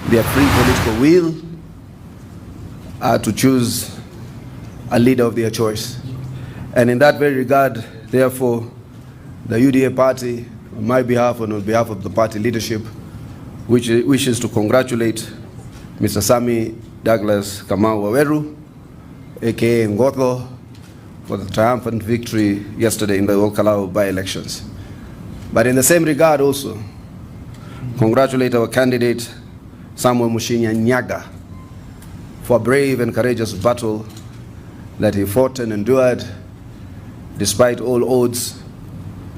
their free political will to choose a leader of their choice. And in that very regard, therefore, the UDA party, on my behalf and on behalf of the party leadership, which wishes to congratulate Mr. Sami Douglas Kamau Waweru, aka Ngotho, for the triumphant victory yesterday in the Ol Kalou by-elections. But in the same regard also, congratulate our candidate, Samuel Mushinya Nyaga, for a brave and courageous battle that he fought and endured despite all odds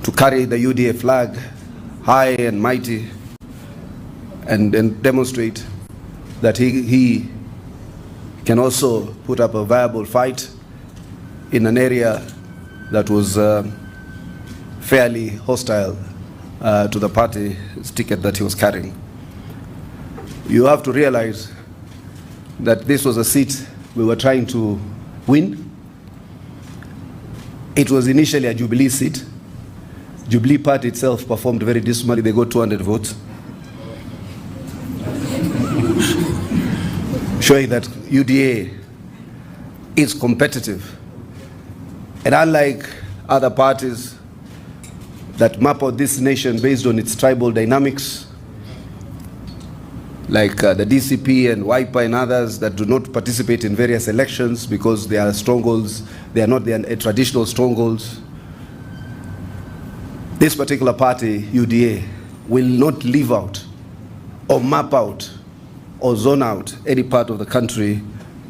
to carry the UDA flag high and mighty and demonstrate that he can also put up a viable fight in an area that was fairly hostile to the party's ticket that he was carrying. You have to realize that this was a seat we were trying to win. It was initially a Jubilee seat. Jubilee party itself performed very dismally. They got 200 votes. Showing that UDA is competitive. And unlike other parties that map out this nation based on its tribal dynamics, like the DCP and WIPA and others that do not participate in various elections because they are strongholds, they are not traditional strongholds. This particular party, UDA, will not leave out or map out or zone out any part of the country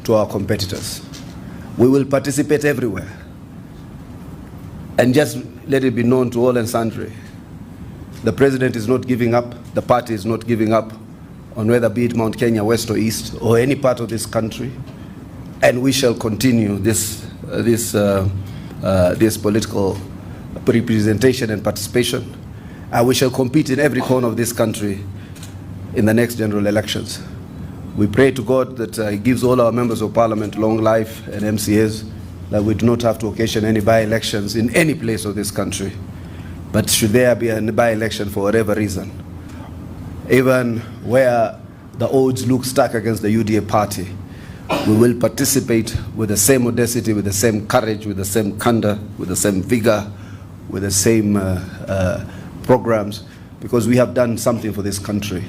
to our competitors. We will participate everywhere. And just let it be known to all and sundry, the president is not giving up, the party is not giving up on whether be it Mount Kenya, West or East, or any part of this country, and we shall continue this political representation and participation, and we shall compete in every corner of this country in the next general elections. We pray to God that He gives all our members of parliament long life and MCAs, that we do not have to occasion any by-elections in any place of this country. But should there be a by-election for whatever reason, even where the odds look stacked against the UDA party, we will participate with the same audacity, with the same courage, with the same candor, with the same vigor, with the same programs, because we have done something for this country.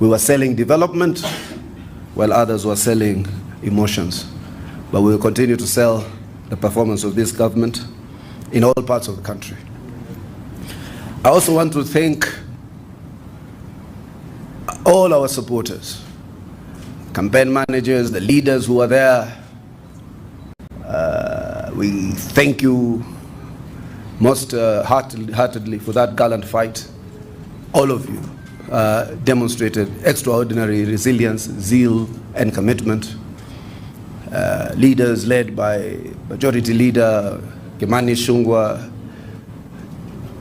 We were selling development while others were selling emotions. But we will continue to sell the performance of this government in all parts of the country. I also want to thank all our supporters, campaign managers, the leaders who are there. We thank you most heartedly for that gallant fight. All of you demonstrated extraordinary resilience, zeal, and commitment. Leaders led by Majority Leader Kimani Ichung'wah,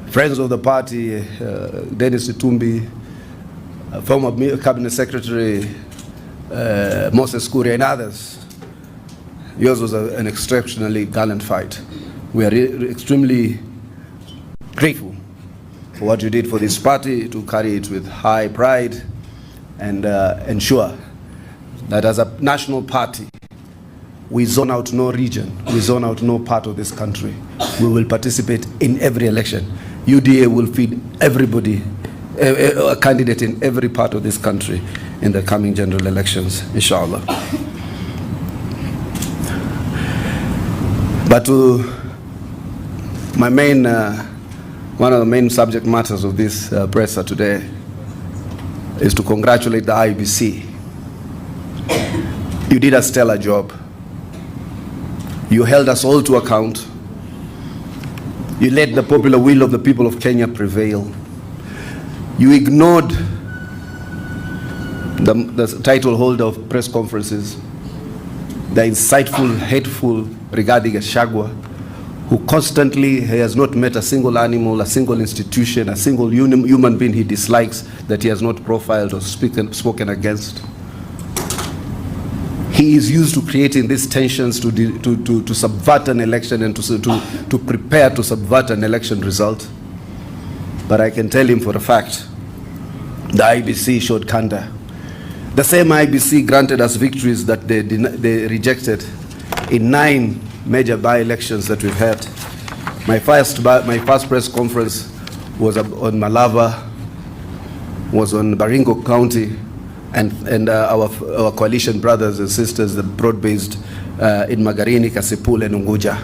friends of the party, Dennis Itumbi, former Cabinet Secretary Moses Kuria, and others. Yours was an exceptionally gallant fight. We are extremely grateful for what you did for this party, to carry it with high pride and ensure that as a national party, we zone out no region, we zone out no part of this country. We will participate in every election. UDA will feed everybody, a candidate in every part of this country in the coming general elections, inshallah. But to my main, one of the main subject matters of this presser today is to congratulate the IEBC. You did a stellar job. You held us all to account. You let the popular will of the people of Kenya prevail. You ignored the title holder of press conferences, the insightful, hateful Rigathi Gachagua, who constantly has not met a single animal, a single institution, a single human being he dislikes that he has not profiled or spoken against. He is used to creating these tensions to subvert an election and to prepare to subvert an election result. But I can tell him for a fact, the IBC showed candor. The same IBC granted us victories that they rejected in 9 major by-elections that we've had. My first press conference was on Malava, was on Baringo County, and our coalition brothers and sisters, the broad-based in Magarini, Kasipul, and Unguja,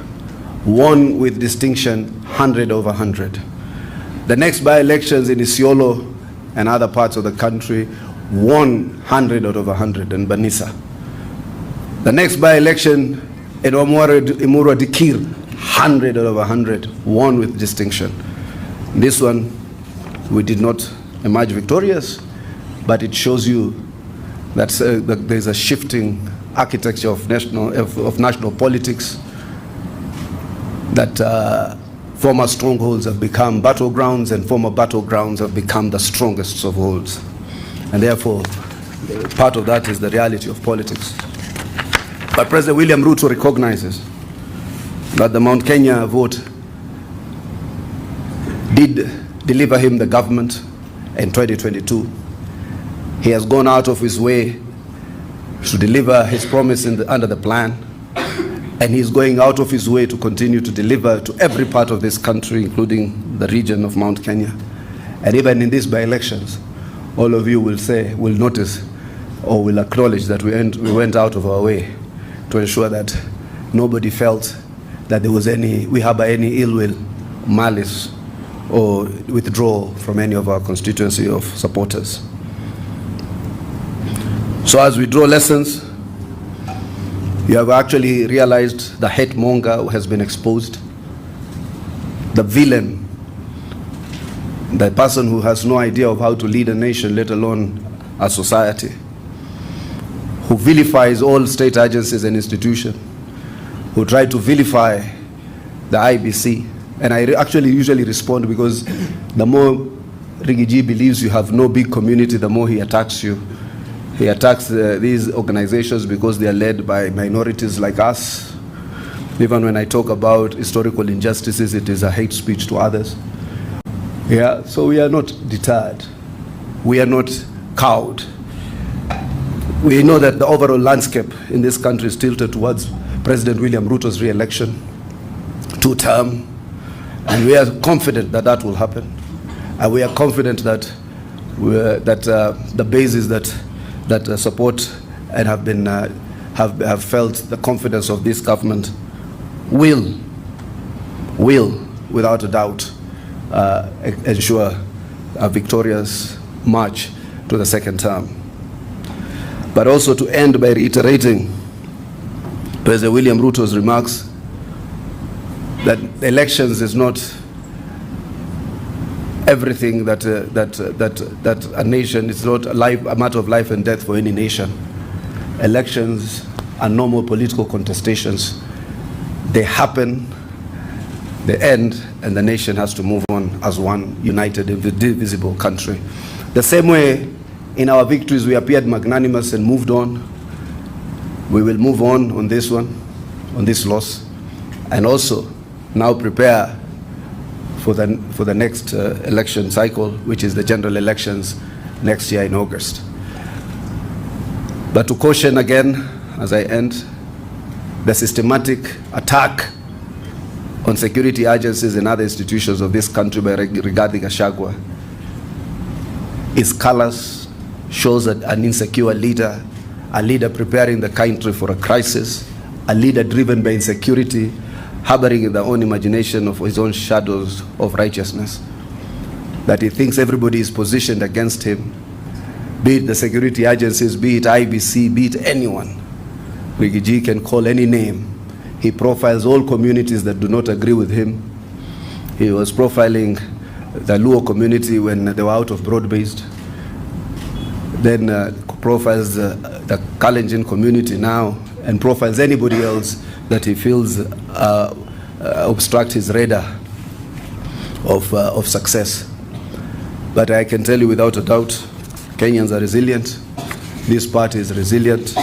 won with distinction 100 over 100. The next by-elections in Isiolo and other parts of the country won 100 out of 100 in Banisa. The next by-election in Imurwa Dikir, 100 out of 100, won with distinction. This one, we did not emerge victorious, but it shows you that there's a shifting architecture of national politics, that former strongholds have become battlegrounds, and former battlegrounds have become the strongest of holds. And therefore, part of that is the reality of politics. But President William Ruto recognizes that the Mount Kenya vote did deliver him the government in 2022. He has gone out of his way to deliver his promise under the plan, and he's going out of his way to continue to deliver to every part of this country, including the region of Mount Kenya. And even in these by-elections, all of you will notice or will acknowledge that we went out of our way to ensure that nobody felt that we harbor any ill will, malice, or withdrawal from any of our constituency of supporters. So as we draw lessons, you have actually realized the hate monger has been exposed, the villain, the person who has no idea of how to lead a nation, let alone a society, who vilifies all state agencies and institutions, who try to vilify the IBC. And I actually usually respond, because the more Rigiji believes you have no big community, the more he attacks you. He attacks these organizations because they are led by minorities like us. Even when I talk about historical injustices, it is a hate speech to others. Yeah, so we are not deterred. We are not cowed. We know that the overall landscape in this country is tilted towards President William Ruto's re-election, 2-term, and we are confident that that will happen. And we are confident that the bases that support and have felt the confidence of this government will, without a doubt, ensure a victorious march to the second term. But also to end by reiterating President William Ruto's remarks that elections is not everything that a nation, it's not a matter of life and death for any nation. Elections are normal political contestations. They happen, they end, and the nation has to move on as one united, indivisible country. The same way, in our victories, we appeared magnanimous and moved on. We will move on this one, on this loss, and also now prepare for the next election cycle, which is the general elections next year in August. But to caution again, as I end, the systematic attack on security agencies and other institutions of this country by Rigathi Gachagua is callous, shows an insecure leader, a leader preparing the country for a crisis, a leader driven by insecurity, harboring in their own imagination of his own shadows of righteousness, that he thinks everybody is positioned against him, be it the security agencies, be it IBC, be it anyone. Rigiji can call any name. He profiles all communities that do not agree with him. He was profiling the Luo community when they were out of broad-based. Then profiles the Kalenjin community now, and profiles anybody else that he feels obstruct his radar of success. But I can tell you without a doubt, Kenyans are resilient. This party is resilient.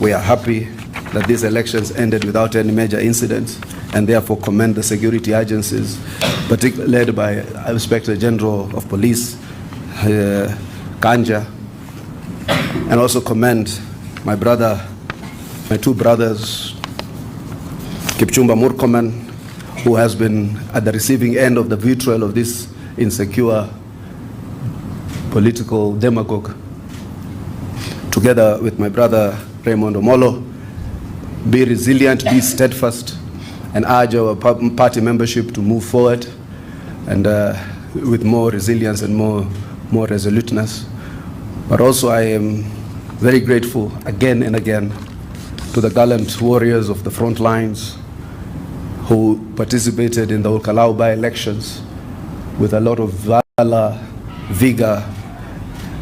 We are happy that these elections ended without any major incidents, and therefore commend the security agencies, particularly led by Inspector General of Police, Kanja, and also commend my two brothers, Kipchumba Murkomen, who has been at the receiving end of the vitriol of this insecure political demagogue, together with my brother Raymond Omolo. Be resilient, be steadfast, and urge our party membership to move forward and with more resilience and more resoluteness. But also I am very grateful again and again to the gallant warriors of the front lines who participated in the Ol Kalou By-elections with a lot of valor, vigor,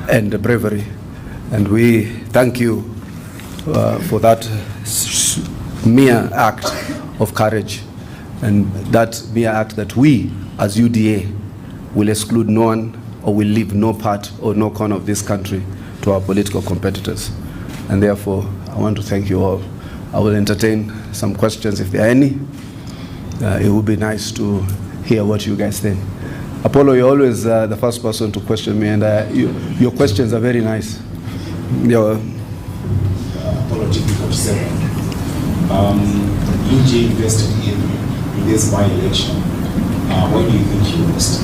and bravery. And we thank you for that mere act of courage, and that mere act that we as UDA will exclude no one or will leave no part or no corner of this country to our political competitors. And therefore, I want to thank you all. I will entertain some questions if there are any. It would be nice to hear what you guys think. Apollo, you're always the first person to question me, and your questions are very nice. Apollo GP47. UDA invested in this by-election. Why do you think you lost?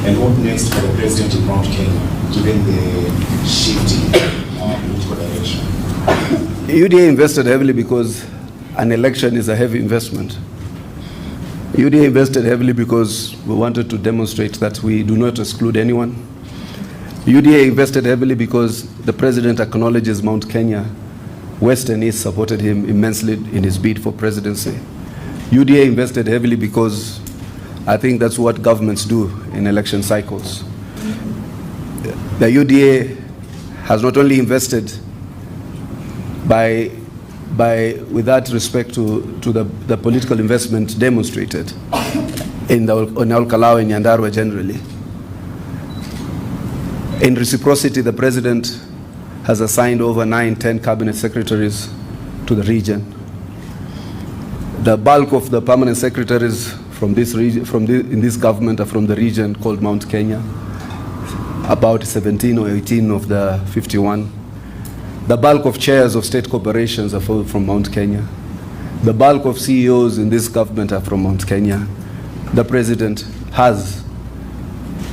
And what next for the president in Mount Kenya, given the shifting political direction? UDA invested heavily because an election is a heavy investment. UDA invested heavily because we wanted to demonstrate that we do not exclude anyone. UDA invested heavily because the president acknowledges Mount Kenya. West and East supported him immensely in his bid for presidency. UDA invested heavily because I think that's what governments do in election cycles. The UDA has not only invested with that respect to the political investment demonstrated in Ol Kalou and Nyandarua generally. In reciprocity, the president has assigned over 9-10 cabinet secretaries to the region. The bulk of the permanent secretaries from this region, in this government, are from the region called Mount Kenya. About 17 or 18 of the 51. The bulk of chairs of state corporations are from Mount Kenya. The bulk of CEOs in this government are from Mount Kenya. The president has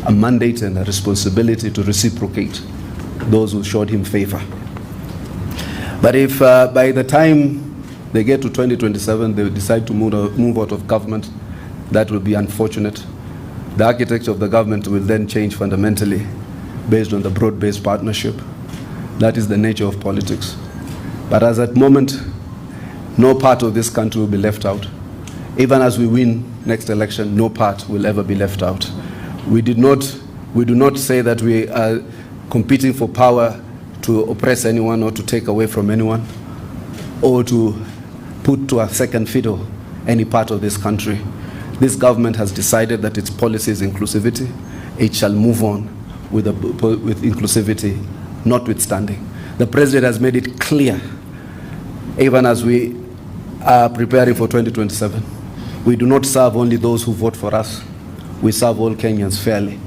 a mandate and a responsibility to reciprocate those who showed him favor. But if by the time they get to 2027, they decide to move out of government, that will be unfortunate. The architecture of the government will then change fundamentally based on the broad-based partnership. That is the nature of politics. But as at the moment, no part of this country will be left out. Even as we win next election, no part will ever be left out. We do not say that we are competing for power to oppress anyone or to take away from anyone or to put to a second fiddle any part of this country. This government has decided that its policy is inclusivity. It shall move on with inclusivity notwithstanding. The president has made it clear, even as we are preparing for 2027, we do not serve only those who vote for us. We serve all Kenyans fairly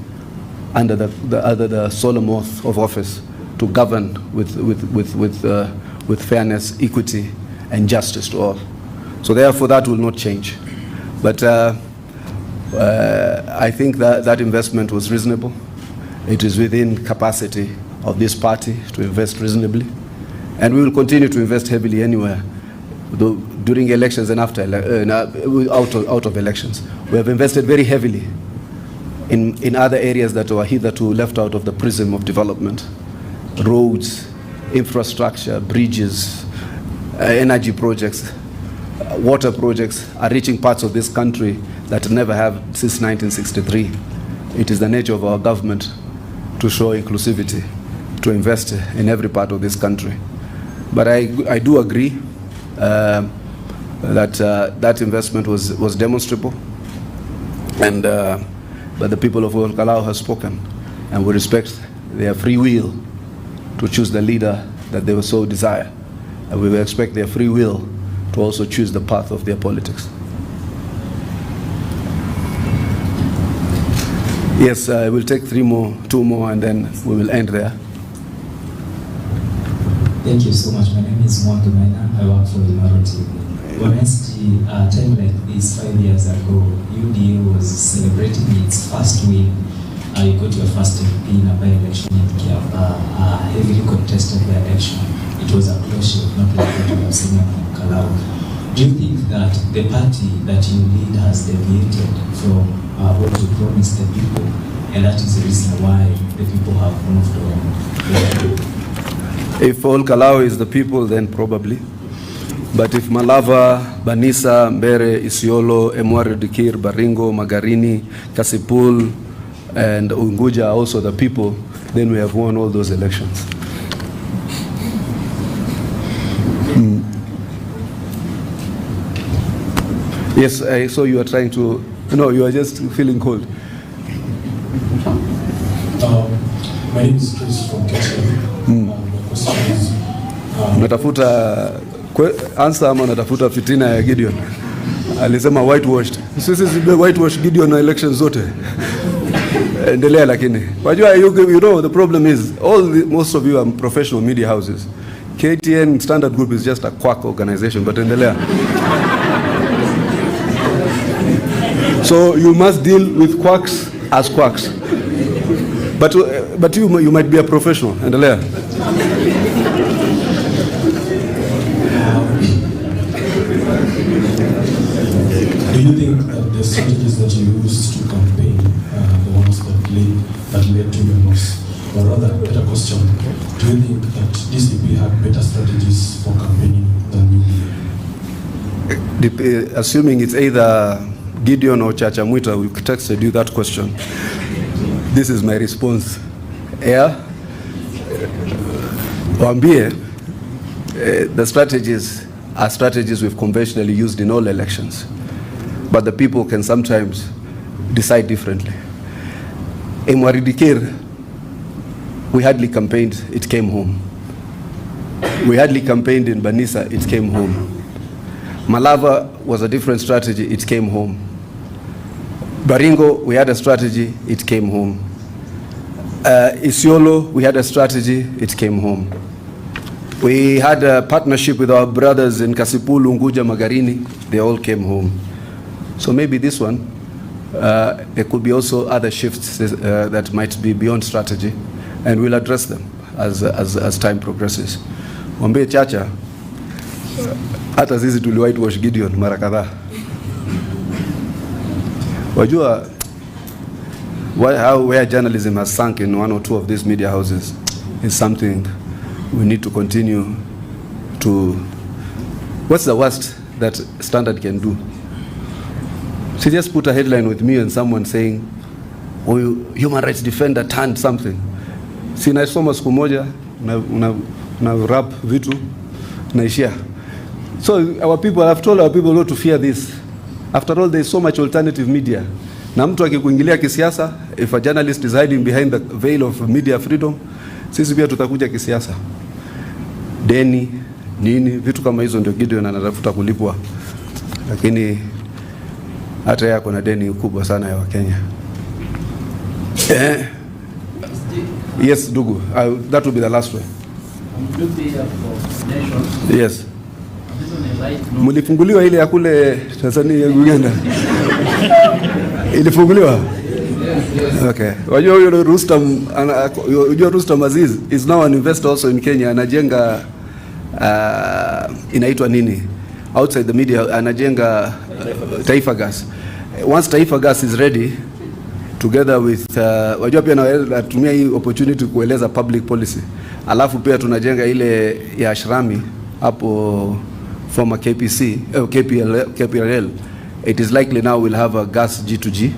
under the solemn oath of office to govern with fairness, equity, and justice to all. So therefore, that will not change. But I think that investment was reasonable. It is within capacity of this party to invest reasonably, and we will continue to invest heavily anywhere, during elections and after out of elections. We have invested very heavily in other areas that were hitherto left out of the prism of development: roads, infrastructure, bridges, energy projects, water projects are reaching parts of this country that never have since 1963. It is the nature of our government to show inclusivity, to invest in every part of this country. But I do agree that that investment was demonstrable, and but the people of Ol Kalou have spoken, and we respect their free will to choose the leader that they so desire, and we will expect their free will to also choose the path of their politics. Yes, we'll take two more, and then we will end there. Thank you so much. My name is Mwangi Maina. I work for the Maro TV. Honestly, a time like this, 5 years ago, UDA was celebrating its first win. You got your first MP in a by-election in Kiamba, a heavily contested by-election. It was a close shot, not like what we have seen in Ol Kalou. Do you think that the party that you lead has deviated from what you promised the people, and that is the reason why the people have moved on? If Ol Kalou is the people, then probably. But if Malava, Banisa, Mbere, Isiolo, Emwari Dikir, Baringo, Magarini, Kasipul, and Unguja are also the people, then we have won all those elections. Yes, I saw you are trying to... No, you are just feeling cold. My name is Chris from Kenya. The question is... Natafuta answer ama natafuta fitina ya Gideon? Alisema whitewashed. Sisi whitewashed Gideon na elections zote. Endelea lakini. Wajua, you know the problem is most of you are professional media houses. KTN Standard Group is just a quack organization, but endelea. So you must deal with quacks as quacks. But you might be a professional. Endelea. Do you think that the strategies that you used to campaign, the ones that led to your loss, or rather, better question, do you think that DCP had better strategies for campaigning than you? Assuming it's either Gideon or Chacha Mwita who texted you that question, this is my response. Wambie, the strategies are strategies we've conventionally used in all elections, but the people can sometimes decide differently. In Waridikir, we hardly campaigned, it came home. We hardly campaigned in Banisa, it came home. Malava was a different strategy, it came home. Baringo, we had a strategy, it came home. Isiolo, we had a strategy, it came home. We had a partnership with our brothers in Kasipul, Unguja, Magarini, they all came home. So maybe this one, there could be also other shifts that might be beyond strategy, and we'll address them as time progresses. Mwambie Chacha, hata sisi tuli whitewash Gideon mara kadhaa. Wajua, where journalism has sunk in one or two of these media houses is something we need to continue to... What's the worst that Standard can do? She just put a headline with me and someone saying, oh, human rights defender turned something. Sinaisoma siku moja, na rap vitu, naishia. So our people, I've told our people not to fear this. After all, there is so much alternative media. Na mtu akikuingilia kisiasa, if a journalist is hiding behind the veil of media freedom, sisi pia tutakuja kisiasa. Deni, nini, vitu kama hizo ndio Gideon anatafuta kulipwa. Lakini hata yako na deni kubwa sana ya Wakenya. Yes, Dugu, that will be the last one. Yes. Mulifunguliwa ile ya kule Tanzania, Uganda. Ilifunguliwa? Okay. Wajua huyo Rustam Aziz is now an investor also in Kenya. Anajenga inaitwa nini? Outside the media, anajenga Taifa Gas. Once Taifa Gas is ready, together with wajua pia natumia hii opportunity kueleza public policy. Alafu pia tunajenga ile ya Ashrami hapo former KPC, KPLL. It is likely now we'll have a gas G2G.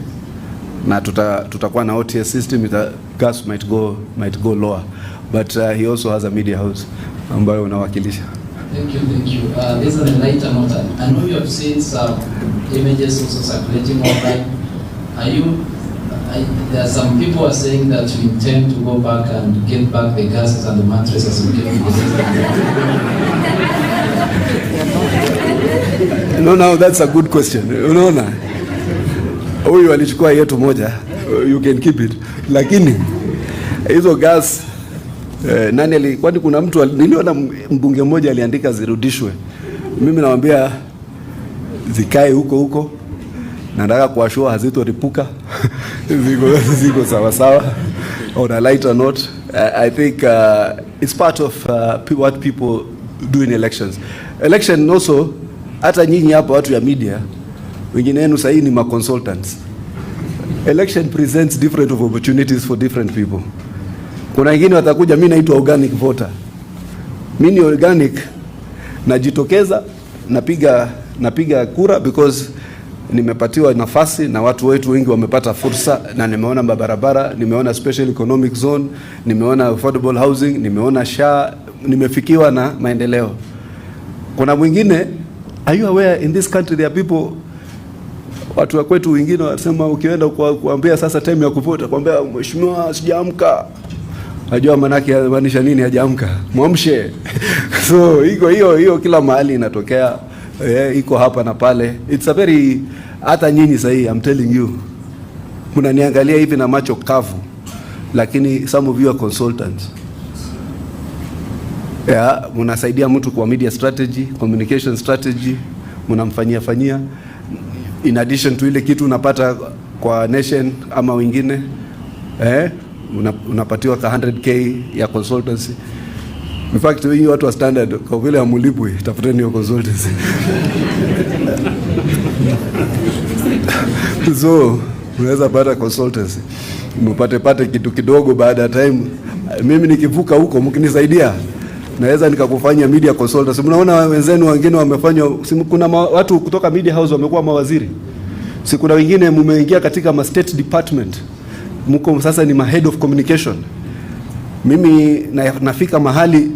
Na tutakuwa na OTS system, gas might go lower. But he also has a media house ambayo unawakilisha. Thank you. This is a lighter note. I know you have seen some images also circulating online. There are some people are saying that you intend to go back and get back the gases and the mattresses you gave me. No, now that's a good question. Unaona? Huyu alichukua yetu moja you can keep it. Lakini hizo gas kwani kuna mtu niliona mbunge mmoja aliandika zirudishwe. Mimi nawaambia zikae huko. Nataka kuashua hazitoripuka. ziko sawa. On a lighter note, I think it's part of what people do in elections. Election also, hata nyinyi hapa watu ya media, wengine wenu sahii ni consultants. Election presents different of opportunities for different people. Kuna wengine watakuja, mimi naitwa organic voter. Mimi ni organic, najitokeza, napiga kura because nimepatiwa nafasi na watu wetu wengi wamepata fursa, na nimeona mabarabara, nimeona special economic zone, nimeona affordable housing, nimeona SHA, nimefikiwa na maendeleo. Kuna mwingine, are you aware in this country there are people, watu wa kwetu wengine wanasema ukienda kuambia sasa time ya kuvota, kuambia mheshimiwa sijaamka. Najua manake maanisha nini hajaamka? Muamshe. So hiyo kila mahali inatokea. Iko hapa na pale. It's a very, hata nyinyi sahi, I'm telling you, mnaniangalia hivi na macho kavu, lakini some of you are consultants. Mnasaidia mtu kwa media strategy, communication strategy, mnamfanyia in addition to ile kitu unapata kwa nation ama wengine, unapatiwa ka 100k ya consultancy. In fact, hii watu wa standard kwa vile amulipwi, tafuteni hiyo consultancy. So, unaweza pata consultancy. Mpate kitu kidogo baada ya time. Mimi nikivuka huko mkinisaidia, naweza nikakufanya media consultancy. Mnaona wenzenu wengine wamefanya, kuna watu kutoka media house wamekuwa mawaziri. Si kuna wengine mmeingia katika state department. Mko sasa ni head of communication. Mimi nafika mahali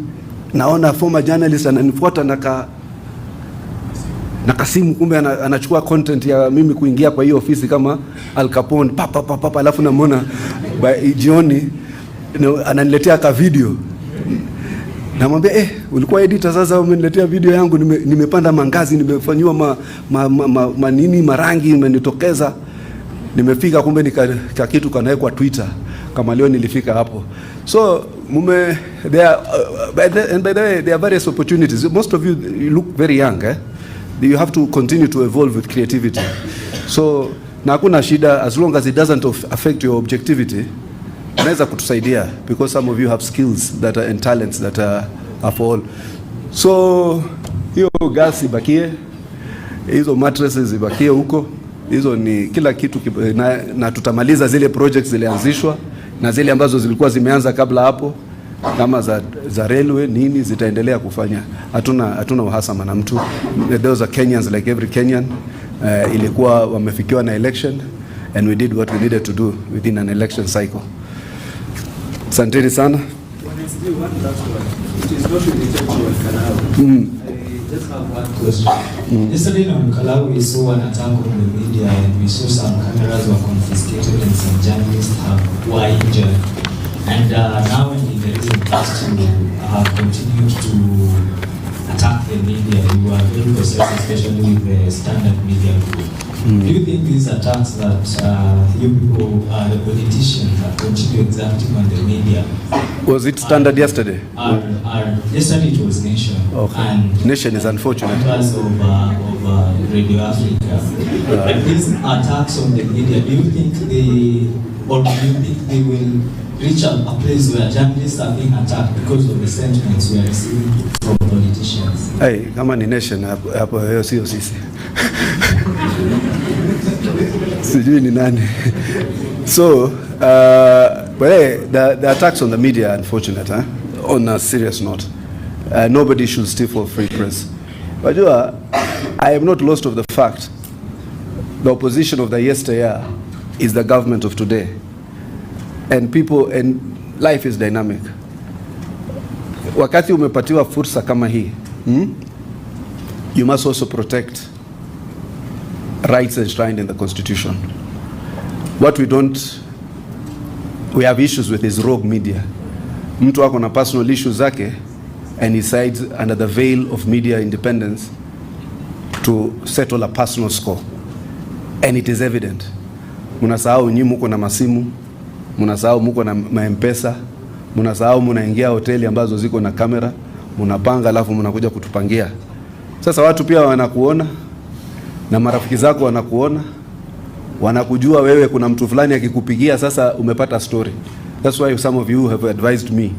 naona former journalist ananifuata na kasimu, kumbe anachukua content ya mimi kuingia kwa hiyo ofisi kama Al Capone papa, alafu namuona jioni ananiletea ka video. Namwambia ulikuwa editor, sasa umeniletea video yangu, nimepanda mangazi, nimefanywa manini marangi imenitokeza, nimefika kumbe ni kitu kanawekwa Twitter. Kama leo nilifika hapo. So by the way, there are various opportunities. Most of you look very young, You have to continue to evolve with creativity. So na hakuna shida, as long as it doesn't affect your objectivity, unaweza kutusaidia, because some of you have skills that are and talents that are for all. So hiyo gas ibakie, hizo mattresses ibakie huko, hizo ni kila kitu na tutamaliza zile projects zilianzishwa na zile ambazo zilikuwa zimeanza kabla hapo, kama za railway nini zitaendelea kufanya. Hatuna uhasama na mtu. Those are Kenyans like every Kenyan. Ilikuwa wamefikiwa na election and we did what we needed to do within an election cycle. Asanteni sana. Just have one question. Yesterday in Ol Kalou we saw an attack on the media and we saw some cameras were confiscated and some journalists were injured. And now in the recent past you have continued to attack the media. You are very possessive, especially with the standard media group. Do you think these attacks that you people, the politicians, are continue exacting on the media? Was it standard yesterday? Yesterday it was Nation. Okay. And Nation is unfortunate. Because of Radio Africa. And these attacks on the media, do you think they will reach a place where journalists are being attacked because of the sentiments we are receiving from politicians? Hey, kama ni Nation hapo hiyo sio sisi. Sijui ni nani. So, but the attacks on the media are unfortunate, on a serious note. Nobody should steal for free press. But I am not lost of the fact the opposition of the yesteryear is the government of today. And life is dynamic. Wakati umepatiwa fursa kama hii, you must also protect rights enshrined in the Constitution. What we have issues with is rogue media. Mtu wako na personal issues zake and he sides under the veil of media independence to settle a personal score. And it is evident. Mnasahau nyinyi mko na masimu, mnasahau mko na M-Pesa, mnasahau mnaingia hoteli ambazo ziko na kamera, mnapanga alafu mnakuja kutupangia. Sasa watu pia wanakuona na marafiki zako wanakuona, wanakujua wewe kuna mtu fulani akikupigia sasa umepata story. That's why some of you have advised me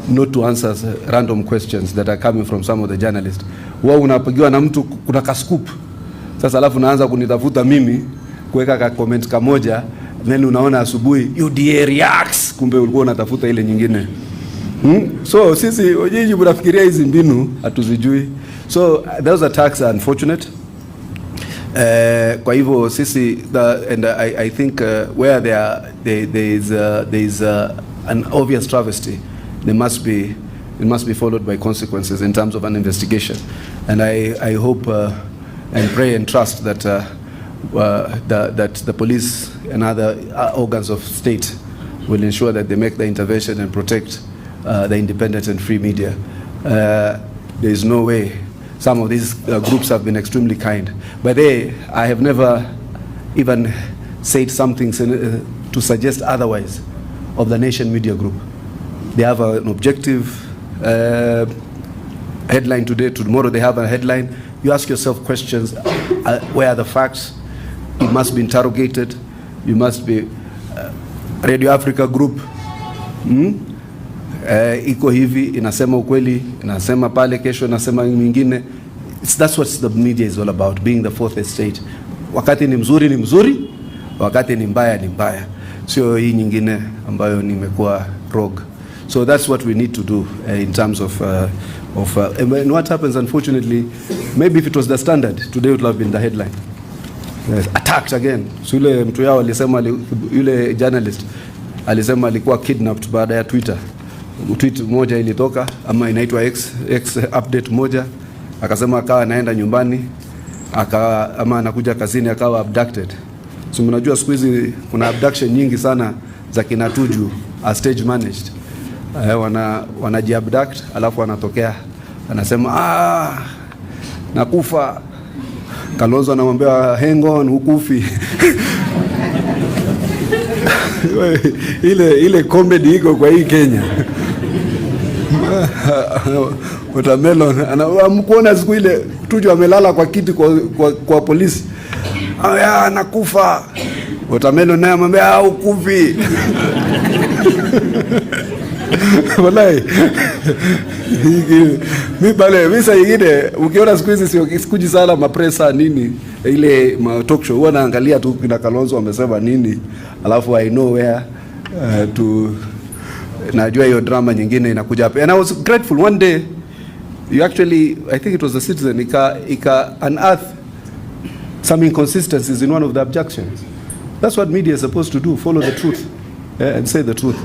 not to answer random questions that are coming from some of the journalists. Wao unapigiwa na mtu kuna kascoop. Sasa alafu naanza kunitafuta mimi kuweka ka comment kamoja, then unaona asubuhi UDA reacts, kumbe ulikuwa unatafuta ile nyingine. So sisi nyinyi mnafikiria hizi mbinu hatuzijui. So those attacks are unfortunate. Kwa hivyo sisi and I think where there is an obvious travesty, it must be followed by consequences in terms of an investigation. And I hope and pray and trust that that the police and other organs of state will ensure that they make the intervention and protect the independent and free media. There is no way. Some of these groups have been extremely kind, but I have never even said something to suggest otherwise of the Nation Media Group. They have an objective headline today. Tomorrow they have a headline. You ask yourself questions. Where are the facts? It must be interrogated. You must be Radio Africa Group. Iko hivi, inasema ukweli, inasema pale, kesho inasema mwingine. That's what the media is all about, being the fourth estate. Wakati ni mzuri ni mzuri, wakati ni mbaya ni mbaya. Sio hii nyingine ambayo nimekuwa rogue. So that's what we need to do in terms of and what happens, unfortunately, maybe if it was the Standard, today would have been the headline. Attacked again. So yule mtu yao alisema, yule journalist alisema alikuwa kidnapped baada ya tweet moja ilitoka, ama inaitwa X update moja, akasema akawa anaenda nyumbani, ama anakuja kazini akawa abducted. So mnajua siku hizi kuna abduction nyingi sana za kinatuju stage managed. Wanajiabduct alafu wanatokea anasema nakufa. Kalonzo anamwambia hang on, hukufi. ile comedy iko kwa hii Kenya. Watermelon anamkuona siku ile Tuju amelala kwa kiti kwa polisi. Nakufa. Watermelon naye amwambia hukufi. Wallahi. Mimi saa nyingine ukiona siku hizi sikuji sana mapresa nini ile talk show, huwa naangalia tu kina Kalonzo wamesema nini, alafu I know where to najua hiyo drama nyingine inakuja hapa. And I was grateful one day you actually, I think it was the Citizen, ika unearth some inconsistencies in one of the objections. That's what media is supposed to do, follow the truth and say the truth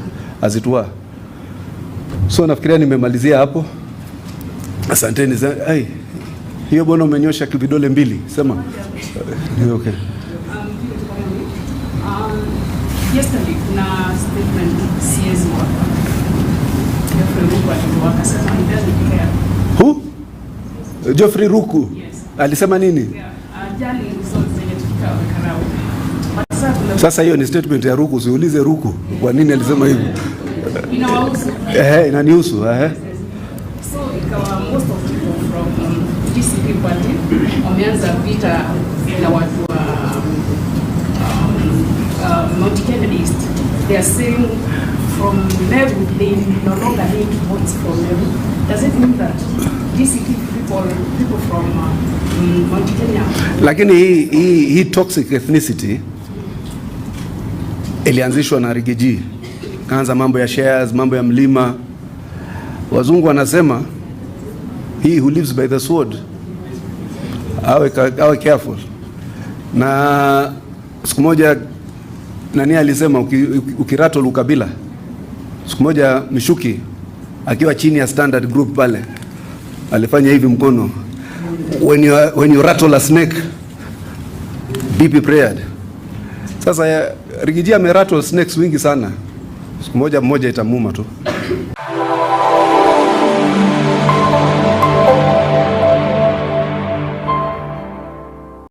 as it were. So nafikiria nimemalizia hapo. Asanteni. Hiyo bwana umenyosha vidole mbili. Sema. Okay. Yesterday kuna statement CS waka. Geoffrey Ruku akasema he doesn't care. Who? Geoffrey Ruku? Yes. Alisema nini? Jali results zenye tukao karao. Sasa hiyo ni statement ya Ruku, usiulize Ruku kwa nini alisema hivyo. Inawahusu. Inanihusu. So ikawa most of people from DCP party wameanza vita na watu wa Mount Kenya East. They are saying from Meru they no longer need votes from Meru. Does it mean that DCP people from Mount Kenya? Lakini hii toxic ethnicity ilianzishwa na Rigathi. Kaanza mambo ya shares, mambo ya mlima. Wazungu wanasema he who lives by the sword awe careful. Na siku moja nani alisema ukirattle ukabila. Siku moja Mishuki akiwa chini ya Standard Group pale alifanya hivi mkono, when you rattle a snake be prepared. Sasa Rigathi amerattle snakes wingi sana. Siku moja mmoja itamuma tu.